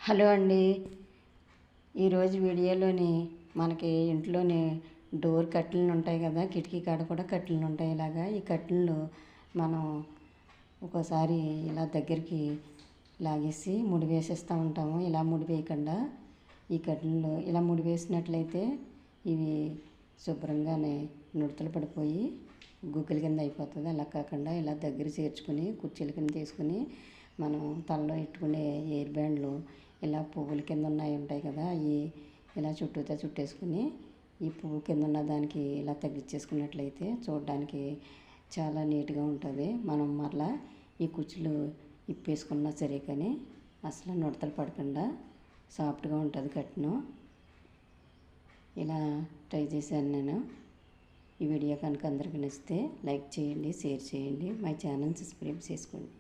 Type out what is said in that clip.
Hello అండి. ఈరోజు వీడియోలోని మనకి ఇంట్లోని డోర్ కట్టెలు ఉంటాయి కదా, కిటికీ కాడ కూడా కట్టెలు ఉంటాయి. ఇలాగా ఈ కట్టెలు మనం ఒక్కోసారి ఇలా దగ్గరికి లాగేసి ముడి వేసేస్తూ ఉంటాము. ఇలా ముడి వేయకుండా ఈ కట్టెలు ఇలా ముడి వేసినట్లయితే ఇవి శుభ్రంగానే నుడతలు పడిపోయి గుగ్గిల కింద అయిపోతుంది. అలా కాకుండా ఇలా దగ్గర చేర్చుకుని కుర్చీల కింద తీసుకుని మనం తలలో పెట్టుకునే ఎయిర్ బ్యాండ్లు ఇలా పువ్వుల కింద ఉంటాయి కదా, అవి ఇలా చుట్టూతా చుట్టేసుకుని ఈ పువ్వు కింద ఉన్న దానికి ఇలా తగ్గించేసుకున్నట్లయితే చూడడానికి చాలా నీట్గా ఉంటుంది. మనం మరలా ఈ కుచ్చులు ఇప్పేసుకున్నా సరే కానీ అసలు నుడతలు పడకుండా సాఫ్ట్గా ఉంటుంది కట్టును. ఇలా ట్రై చేశాను నేను. ఈ వీడియో కనుక అందరికీ నచ్చితే లైక్ చేయండి, షేర్ చేయండి, మా ఛానల్ సబ్స్క్రైబ్ చేసుకోండి.